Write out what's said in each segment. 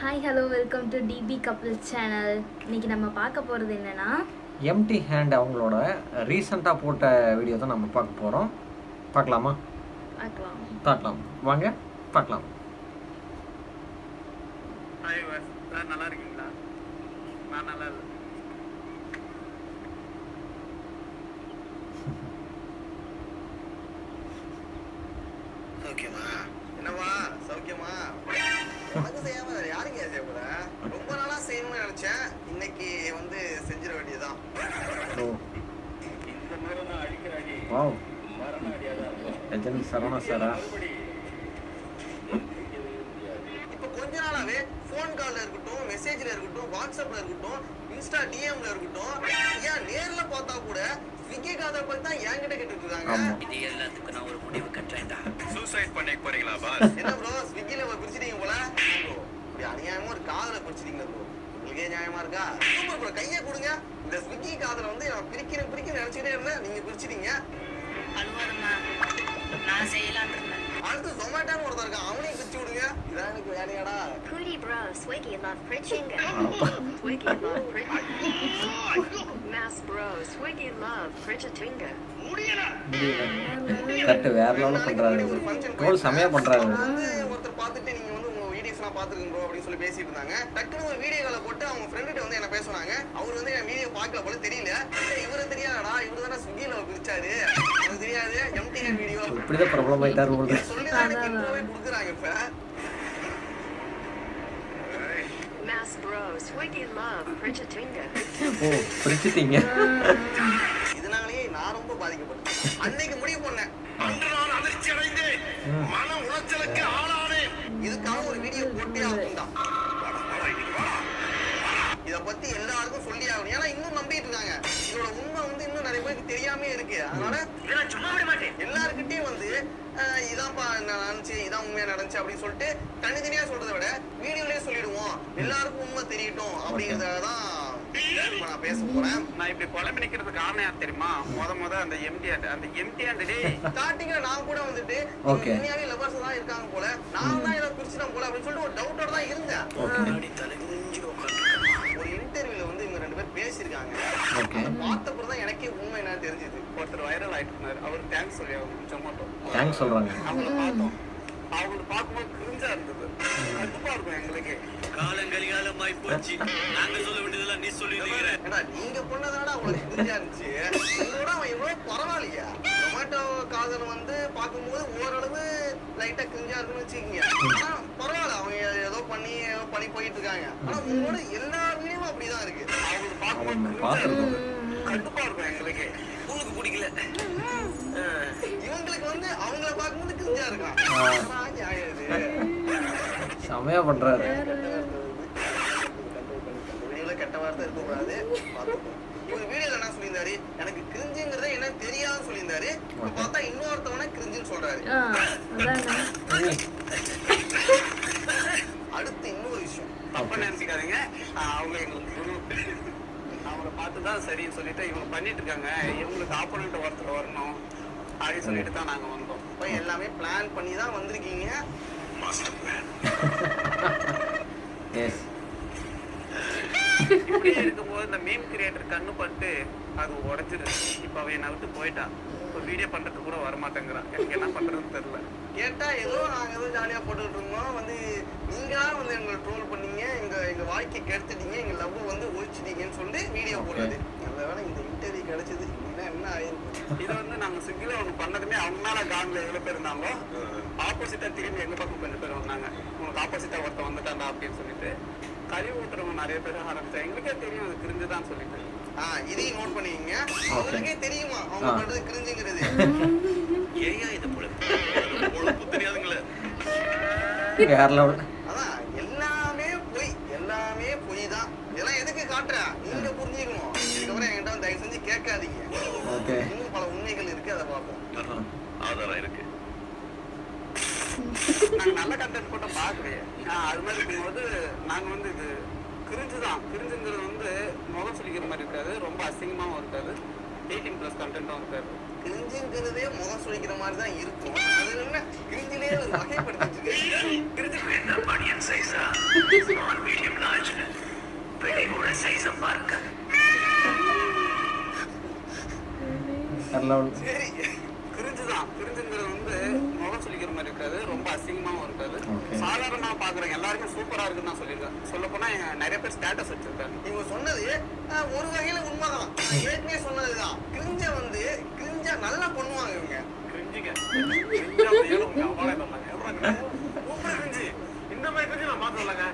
Hi hello welcome to DP couple channel. இன்னைக்கு நம்ம பார்க்க போகிறது என்னன்னா எம்டி ஹேண்ட் அவங்களோட ரீசெண்டாக போட்ட வீடியோ தான் நம்ம பார்க்க போகிறோம். பார்க்கலாமா? பார்க்கலாம் வாங்க பார்க்கலாம். ஹாய் வாஸ் சார், நல்லா இருக்கீங்களா? நான் நல்லா இருக்கேன். சௌக்கியமா? என்னவா சௌக்கியமா? உனக்கு செய்யாம யாருங்க செய்ய போற? ரொம்ப நாளா செய்யணும்னு நினைச்சேன். இன்னைக்கு வந்து செஞ்சிட வேண்டியதுதான். இந்த நேரம் நான் அடிக்கிற அடி வாவ், மரண அடியாதான் லெஜெண்ட் சரவணா சாரா. இப்ப கொஞ்ச நாளாவே போன் கால்ல இருக்கட்டும், மெசேஜ்ல இருக்கட்டும், வாட்ஸ்அப்ல இருக்கட்டும், இன்ஸ்டா டிஎம்ல இருக்கட்டும், ஏன் நேர்ல பார்த்தா கூட ஸ்விக்கி காதை பத்தி தான் என்கிட்ட கேட்டுட்டு இருக்காங்க. இது எல்லாத்துக்கும் நான் ஒரு முடிவு கட்டுறேன்டா. சூசைட் பண்ண போறீங்களா பாஸ்? என்ன ப்ரோ ஸ்விக்கில பிரிச்சிட்டீங்க போல? ப்ரோ இப்படி அநியாயமா ஒரு காதல பிரிச்சிட்டீங்க ப்ரோ. உங்களுக்கே நியாயமா இருக்கா? சூப்பர் ப்ரோ, கையை கொடுங்க. இந்த ஸ்விக்கி காதல வந்து நான் பிரிக்கிறேன் நினைச்சிட்டே இருந்தேன், நீங்க பிரிச்சிட்டீங்க. அனுவாதமா நான் செய்யலாம்னு இருந்தேன். அடுத்து ஜொமேட்டோன்னு ஒருத்தர் இருக்கான், அவனையும் பிரிச்சு விடுங்க. இதான் எனக்கு வேலையாடா. Pretty bro, Swiggy love preaching. Swiggy love preaching. Mass bro, Swiggy love preaching. Correct, வேற லெவலில் பண்ணுறாரு. ரோல் செமையாக பண்ணுறாரு. வந்து ஒருத்தர் பார்த்துட்டு நீங்க வந்து உங்க வீடியோஸ்லாம் பார்த்துருக்கீங்க ப்ரோ அப்படின்னு சொல்லி பேசிட்டு இருந்தாங்க. டக்குனு ஒரு வீடியோ காலை போட்டு அவங்க ஃப்ரெண்டுகிட்ட வந்து என்ன பேசுனாங்க. அவர் வந்து என் வீடியோ பார்க்கல போல, தெரியல. இவரு தெரியாதடா, இவரு தானே ஸ்விக்கில பிரிச்சாரு, எனக்கு தெரியாது, எம்டிஎன் வீடியோ இப்படிதான் ப்ராப்ளம் ஆயிட்டாரு போல. சொல்லி தான் எனக்கு இன்ட்ரோவே கொடுக்குறாங்க. இப்ப Mass bro, Swiggy love preaching. ஓ, பிரிச்சுட்டீங்க. இதனாலேயே நான் ரொம்ப பாதிக்கப்பட்டேன். அன்னைக்கு முடிவு பண்ணேன், அன்று நான் அதிர்ச்சி அடைந்தேன், மன உளைச்சலுக்கு ஆளானேன், இதுக்காக ஒரு வீடியோ போட்டே ஆகும்டா. இத பத்தி எல்லாருக்கும் சொல்லி ஆகணும். ஏன்னா இன்னும் நம்பிட்டு இருக்காங்க. இதோட உண்மை வந்து இன்னும் நிறைய பேருக்கு தெரியாம இருக்கு. அதனால நான் சும்மா விட மாட்டேன். எல்லாருக்கிட்டையும் வந்து இதான்ப்பா நடந்துச்சு, இதான் உண்மையா நடந்துச்சு அப்படின்னு சொல்லிட்டு தனித்தனியா சொல்றதை விட வீடியோலயே சொல்லிடுவோம், எல்லாருக்கும் உண்மை தெரியட்டும் அப்படிங்கறதான் நான் பேச போறேன். நான் இப்படி குழம்பு நிக்கிறதுக்கு காரணம் யார் தெரியுமா? முத அந்த எம்டி ஸ்டார்டிங்ல நான் கூட வந்துட்டு உண்மையாவே லவர்ஸ் தான் இருக்காங்க போல, நான் தான் ஏதோ பிரிச்சுட்டேன் போல அப்படின்னு சொல்லிட்டு ஒரு டவுட்டோட தான் இருந்தேன். ஒரு இன்டர்வியூல வந்து இவங்க ரெண்டு பேர் பேசியிருக்காங்க. பார்த்தப்பறம் தான் எனக்கே உண்மை என்ன தெரிஞ்சது. ஒருத்தர் வைரல் ஆயிட்டு இருந்தாரு, அவர் தேங்க்ஸ் சொல்லி அவங்க ஜொமேட்டோ தேங்க்ஸ் சொல்றாங்க. அவங்கள பார்த்தோம், அவங்களை பார்க்கும்போது கிரிஞ்சா இருந்தது. கடுப்பா இருக்கும் எங்களுக்கு. காலங்கலிகாலமாய் போச்சு, நாங்க சொல்ல வேண்டியதெல்லாம் நீ சொல்லிருக்கிற. ஏன்னா நீங்க பொண்ணதானடா உங்களுக்கு கிரிஞ்சா இருந்துச்சு. இதோட அவன் எவ்வளவு பரவாயில்லையா? ஜொமேட்டோ காதல் வந்து பார்க்கும்போது ஓரளவு லைட்டா கிரிஞ்சா இருக்குன்னு வச்சுக்கீங்க. ஆனா பரவாயில்ல, அவங்க ஏதோ பண்ணி போயிட்டு இருக்காங்க. ஆனா உங்களோட எல்லா வீடியோவும் அப்படிதான் இருக்கு. அவங்களுக்கு பார்க்கும்போது கடுப்பா இருக்கும் எங்களுக்கு. உங்களுக்கு பிடிக்கல, இவங்களுக்கு வந்து அவங்கள பார்க்கும்போது கிரிஞ்சா இருக்கான். செமையா பண்றாரு. வீடியோல கெட்ட வார்த்தை இருக்கக்கூடாது, பார்த்துக்கணும். இவர் வீடியோல என்ன சொல்லியிருந்தாரு, எனக்கு கிரிஞ்சுங்கிறத என்ன தெரியாதுன்னு சொல்லியிருந்தாரு. இப்ப பார்த்தா இன்னொருத்தவன கிரிஞ்சுன்னு சொல்றாரு. அடுத்து இன்னொரு விஷயம், தப்பா நினைச்சுக்காதீங்க. அவங்க எங்களுக்கு அவங்கள பார்த்துதான் சரின்னு சொல்லிட்டு இவங்க பண்ணிட்டு இருக்காங்க. இவங்களுக்கு ஆப்போனன்ட் ஒருத்தர் வரணும் அப்படின்னு சொல்லிட்டு தான் நாங்க வந்தோம். இப்போ எல்லாமே பிளான் பண்ணி தான் வந்திருக்கீங்க. Master plan. எஸ். இப்படி இருக்கும்போது இந்த மீம் கிரியேட்டர் கண்ணு பட்டு அது உடைச்சிருச்சு. இப்போ அவன் என்னை விட்டு போயிட்டான். இப்போ வீடியோ பண்றதுக்கு கூட வரமாட்டேங்கிறான். எனக்கு என்ன பண்றதுன்னு தெரியல. கேட்டா ஏதோ நாங்க ஏதோ ஜாலியா போட்டுட்டு இருந்தோம், வந்து நீங்களா வந்து எங்களை ட்ரோல் பண்ணீங்க, எங்க வாழ்க்கையை கெடுத்துட்டீங்க, எங்க லவ் வந்து ஒழிச்சிட்டீங்கன்னு சொல்லி வீடியோ போடுறது. நல்ல வேலை இந்த இன்டர்வியூ கிடைச்சது, இல்லைன்னா என்ன ஆயிருக்கும். இதை வந்து நாங்க ஸ்விக்கில ஒன்று பண்ணதுமே அவங்களால கான்ல எவ்வளவு பேர் இருந்தாங்க, ஆப்போசிட்டா திரும்பி எங்க பக்கம் கொஞ்சம் பேர் வந்தாங்க. உங்களுக்கு ஆப்போசிட்டா ஒருத்தர் வந்துட்டாண்டா அப்படின்னு சொல்லிட்டு கழிவு ஊத்துறவங்க நிறைய பேர் ஆரம்பிச்சா. எங்களுக்கே தெரியும் அது கிரிஞ்சுதான் சொல்லிட்டு. இதையும் நோட் பண்ணிக்கீங்க. அவங்களுக்கே தெரியுமா அவங்க பண்றது கிரிஞ்சுங்கிறது. ஏயா இது பொழப்பு தெரியாதுங்களே. அதான் எல்லாமே பொய் தான். இதெல்லாம் எதுக்கு காட்டுறேன், நீங்க புரிஞ்சுக்கணும். இதுக்கப்புறம் என்கிட்ட தயவு செஞ்சு கேட்காதீங்க. இன்னும் பல உண்மைகள் இருக்கு, அதை பார்ப்போம். ஆதாரம் இருக்கு. நாங்க நல்ல கண்டென்ட் போட்ட பாக்குறேன். அது மாதிரி இருக்கும்போது நாங்க வந்து இது கிரிஞ்சுங்கிறது வந்து முகம் சொல்லிக்கிற மாதிரி இருக்காது, ரொம்ப அசிங்கமாவும் இருக்காது. 18+ கண்டென்ட்டும் இருக்காது. கிரிஞ்சுங்கிறதே முகம் சுழிக்கிற மாதிரி தான் இருக்கும். அது என்ன கிரிஞ்சிலே ஒரு வகைப்படுத்திட்டு இருக்கு. சரி, கிரிஞ்சுதான். கிரிஞ்சுங்கிறது வந்து முகம் சுழிக்கிற மாதிரி இருக்காது, ரொம்ப அசிங்கமாவும் இருக்காது. சாதாரணமா பாக்குறேன் எல்லாருமே சூப்பரா இருக்குன்னு நான் சொல்லியிருக்கேன். சொல்ல போனா நிறைய பேர் ஸ்டேட்டஸ் வச்சிருக்காங்க. இவங்க சொன்னது ஒரு வகையில உண்மைதான். ஏற்கனவே சொன்னதுதான். கிரிஞ்ச வந்து கிரிஞ்சா நல்லா பண்ணுவாங்க இவங்க. கிரிஞ்சுங்க இந்த மாதிரி கிரிஞ்சு நான் மாத்தலங்க.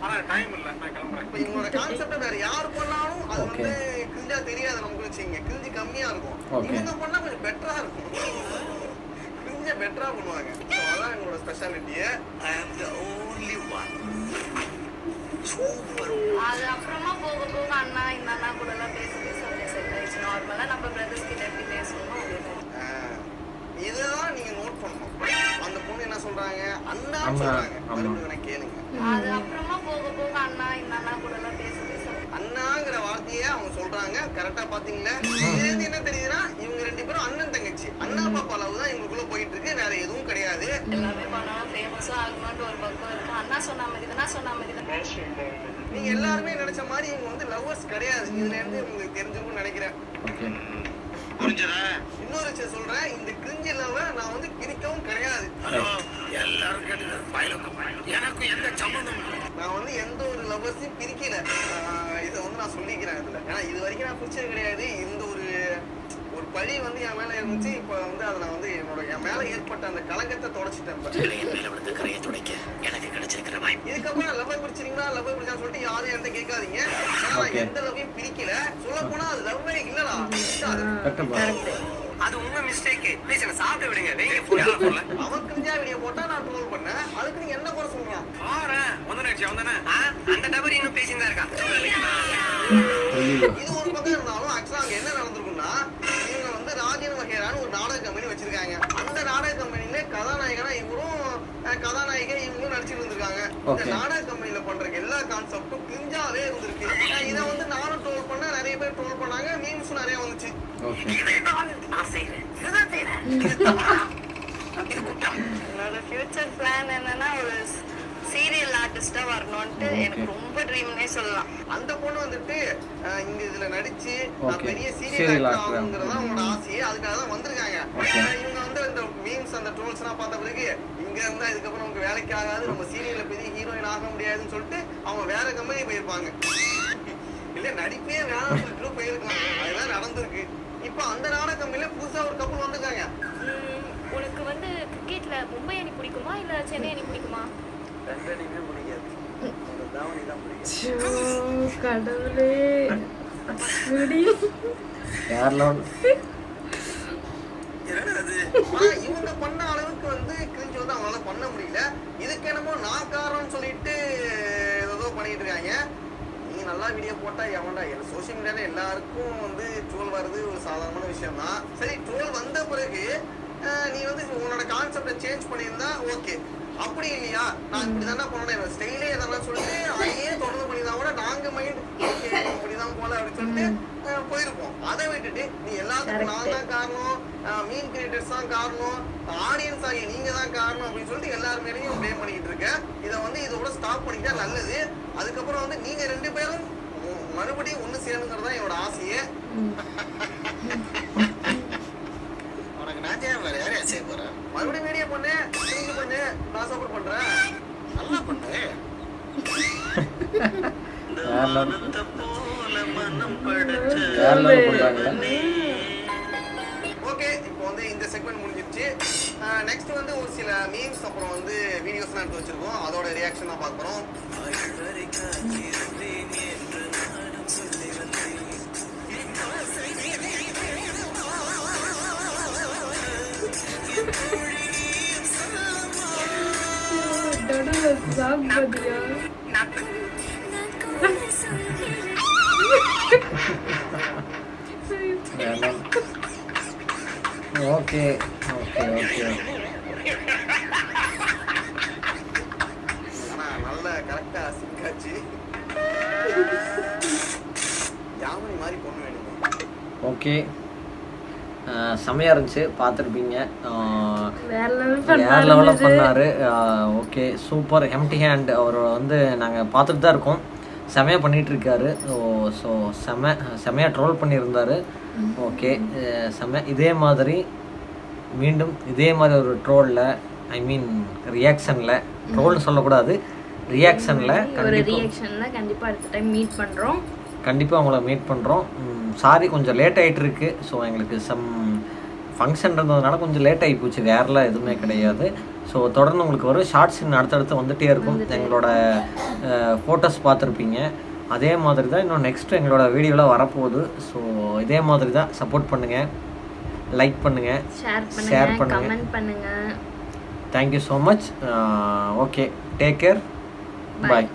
ஆனா டைம் இல்ல, நான் கிளம்புறேன். இப்ப இவங்களோட கான்செப்ட் வேற யாரு பண்ணாலும் அது வந்து கிரிஞ்சா தெரியாது நமக்கு. வச்சுங்க கிரிஞ்சு கம்மியா இருக்கும், இவங்க பண்ணா கொஞ்சம் பெட்டரா இருக்கும். கிரிஞ்ச பெட்டரா பண்ணுவாங்க. அதான் எங்களோட ஸ்பெஷாலிட்டியே. ஐ அம் தி ஓன்லி ஒன். சூப்பர். அது அப்புறமா போக போக அண்ணா இந்த அண்ணா கூட எல்லாம் பேச செட் ஆயிடுச்சு. நார்மலா நம்ம பிரதர்ஸ் கிட்ட எப்படி பேசணுமோ இதுதான் நீங்க நோட் பண்ணணும். அந்த பொண்ணு என்ன சொல்றாங்க, அண்ணா சொல்றாங்க. மறுபடியும் கேளுங்க. அது அப்புறமா போக போக அண்ணா இந்த அண்ணா கூட எல்லாம் பேச அண்ணாங்கிற வார்த்தையே அவங்க சொல்றாங்க. கரெக்டா பாத்தீங்களா? இதுல என்ன தெரியுதுன்னா இவங்க ரெண்டு பேரும் அண்ணன் தங்கச்சி, அண்ணா பாப்பா அளவு தான் இவங்களுக்குள்ள போயிட்டு இருக்கு. வேற எதுவும் கிடையாது. எல்லாமே பண்ணணும், ஃபேமஸா ஆகணும்னு ஒரு பக்கம் இருக்கு. அண்ணா சொன்ன மாதிரி தான் சொன்ன மாதிரி தான். நீங்க எல்லாருமே நினைச்ச மாதிரி இவங்க வந்து லவ்வர்ஸ் கிடையாது. இதுல இருந்து உங்களுக்கு தெரிஞ்சிருக்கும்னு நினைக்கிறேன். புரிஞ்சதா? இன்னொரு விஷயம் சொல்றேன், இந்த கிரிஞ்சி லவ் நான் வந்து பிரிக்கவும் கிடையாது. எல்லாரும் கேட்டுக்க, எனக்கு எந்த சம்பந்தம் இல்லை. நான் வந்து எந்த ஒரு லவ்வர்ஸையும் பிரிக்கல. இதை வந்து நான் சொல்லிக்கிறேன் இதுல. ஏன்னா இது வரைக்கும் நான் பிரிச்சது கிடையாது. இந்த ஒரு பழி வந்து என் மேல இருந்துச்சு. இப்ப வந்து அதை நான் வந்து என் மேல ஏற்பட்ட அந்த கலங்கத்தை தொடச்சிட்டேன். எனக்கு கிடைச்சிருக்கிற வாய்ப்பு. இதுக்கப்புறம் லவ் பிடிச்சிருக்கீங்களா, லவ் பிடிச்சான்னு சொல்லிட்டு யாரும் என்கிட்ட கேட்காதீங்க. நான் எந்த லவ்வையும் பிரிக்கல. சொல்ல போனா அது லவ்வே இல்லடா. அது உங்க மிஸ்டேக். ப்ளீஸ் என்ன சாப்பிட விடுங்க. அவன் கிரிஞ்சா வீடியோ போட்டா நான் ட்ரோல் பண்ணேன். அதுக்கு நீ என்ன குறை சொல்றான்? பாரு வந்தனே வந்தனே அந்த நபர் இன்னும் பேசிட்டு தான் இருக்கான். இது ஒரு பக்கம் இருந்தாலும் ஆக்சுவலா அங்க என்ன நடந்திருக்குன்னா, இவங்க வந்து ராஜன் வகைரான்னு ஒரு நாடக கம்பெனி வச்சிருக்காங்க. அந்த நாடக கம்பெனில கதாநாயகனா இவரும் கதாநாயகி இவங்களும் நடிச்சிட்டு இருந்திருக்காங்க. இந்த நாடக கம்பெனில பண்ற எல்லா கான்செப்டும் கிரிஞ்சாவே இருந்திருக்கு. இதை வந்து நானும் ட்ரோல் பண்ண, நிறைய பேர் ட்ரோல் பண்ணாங்க, மீம்ஸும் நிறைய வந்துச்சு. என்னோட ஃபியூச்சர் பிளான் என்னன்னா ஒரு சீரியல் ஆர்டிஸ்டா வரணும்ட்டு எனக்கு ரொம்ப ட்ரீம்னே சொல்லலாம். அந்த பொண்ணு வந்துட்டு இங்க இதுல நடிச்சு பெரிய சீரியல் ஆக்டர் ஆகணுங்கிறதா அவங்களோட ஆசையே. அதுக்காக தான் வந்திருக்காங்க. இவங்க வந்து இந்த மீம்ஸ் அந்த ட்ரோல்ஸ் எல்லாம் பார்த்த பிறகு இங்க இருந்தா இதுக்கப்புறம் நமக்கு வேலைக்கு ஆகாது, நம்ம சீரியல்ல பெரிய ஹீரோயின் ஆக முடியாதுன்னு சொல்லிட்டு அவங்க வேற கம்பெனி போயிருப்பாங்க. இல்ல நடிப்பே வேணாம்னு சொல்லிட்டு போயிருக்காங்க. அதுதான் நடந்திருக்கு. இப்ப அந்த நாடக கம்பெனில புதுசா ஒரு கப்பல் வந்திருக்காங்க. உனக்கு வந்து கிரிக்கெட்ல மும்பை அணி பிடிக்குமா இல்ல சென்னை அணி பிடிக்குமா? ரெண்டு அணியுமே பிடிக்காது. ஒரு தாவணி தான் பிடிக்கும். கடவுளே இவங்க பண்ண அளவுக்கு வந்து கிரிஞ்சு வந்து அவங்களால பண்ண முடியல. இதுக்கு என்னமோ நான் காரணம்னு சொல்லிட்டு ஏதோ பண்ணிட்டு இருக்காங்க. நீ நல்லா வீடியோ போட்டா எவன்டா? சோசியல் மீடியால எல்லாருக்கும் வந்து ட்ரோல் வர்றது ஒரு சாதாரணமான விஷயம் தான். சரி, ட்ரோல் வந்த பிறகு நீ வந்து உன்னோட கான்செப்டை சேஞ்ச் பண்ணியிருந்தா ஓகே. அப்படி இல்லையா, நான் இப்படி தானே பண்ணணும், என்னோட ஸ்டைலே எதனா சொல்லிட்டு அதையே தொடர்ந்து பண்ணிதான் கூட நாங்க மைண்ட் ஓகே இப்படிதான் போல அப்படின்னு சொல்லிட்டு போயிருப்போம். அதை விட்டுட்டு நீ எல்லாத்துக்கும் நான் தான் காரணம், மீன் கிரியேட்டர்ஸ் தான் காரணம், ஆடியன்ஸ் ஆகிய நீங்க தான் காரணம் அப்படின்னு சொல்லிட்டு எல்லாரு மேலேயும் ப்ளேம் பண்ணிக்கிட்டு இருக்க. இதை வந்து இதோட ஸ்டாப் பண்ணிக்கிட்டா நல்லது. அதுக்கப்புறம் வந்து நீங்க ரெண்டு பேரும் மறுபடியும் ஒண்ணு சேருங்கிறது தான் என்னோட ஆசையே. உனக்கு நான் வேற யாரையா செய்ய போறேன்? மறுபடியும் வீடியோ பண்ணு, நீங்க பண்ணு, நான் சப்போர்ட் பண்றேன். நல்லா பண்ணு. ஓகே, இப்போ வந்து இந்த செக்மெண்ட் முடிஞ்சிருச்சு. நெக்ஸ்ட் வந்து ஒரு சில மீம்ஸ் அப்புறம் வந்து வீடியோஸ் எடுத்து வச்சிருக்கோம். அதோட ரியாக்ஷன் தான் பார்க்க போறோம். Okay okay okay. நல்ல கரெக்டா சிக்காச்சு. யாமினி மாதிரி பொண்ணு வேணும். ஓகே, செம்மையாக இருந்துச்சு, பார்த்துருப்பீங்க. வேற வேறு லெவலில் பண்ணார். Okay super. எம்டி ஹேண்ட் அவர் வந்து நாங்கள் பார்த்துட்டு தான் இருக்கோம், செம்மையாக பண்ணிகிட்ருக்காரு. ஸோ செம்மையாக ட்ரோல் பண்ணியிருந்தார். ஓகே செம்ம. இதே மாதிரி மீண்டும் இதே மாதிரி ஒரு ட்ரோலில், ஐ மீன் ரியாக்ஷனில், ட்ரோல்னு சொல்லக்கூடாது, ரியாக்ஷனில் கண்டிப்பாக அடுத்த டைம் மீட் பண்ணுறோம். கண்டிப்பாக அவங்கள மீட் பண்ணுறோம். சாரி கொஞ்சம் லேட் ஆகிட்டு இருக்கு. ஸோ எங்களுக்கு ஃபங்க்ஷன் இருந்ததுனால கொஞ்சம் லேட் ஆகி போச்சு, வேறெலாம் எதுவுமே கிடையாது. ஸோ தொடர்ந்து உங்களுக்கு வரும் ஷார்ட்ஸ் அடுத்தடுத்து வந்துகிட்டே இருக்கும். எங்களோட ஃபோட்டோஸ் பார்த்துருப்பீங்க. அதே மாதிரி தான் இன்னும் நெக்ஸ்ட்டு எங்களோட வீடியோவில் வரப்போகுது. ஸோ இதே மாதிரி தான் சப்போர்ட் பண்ணுங்கள், லைக் பண்ணுங்கள், ஷேர் பண்ணுங்கள், கமெண்ட் பண்ணுங்கள். Thank you so much. Okay, take care, பாய்.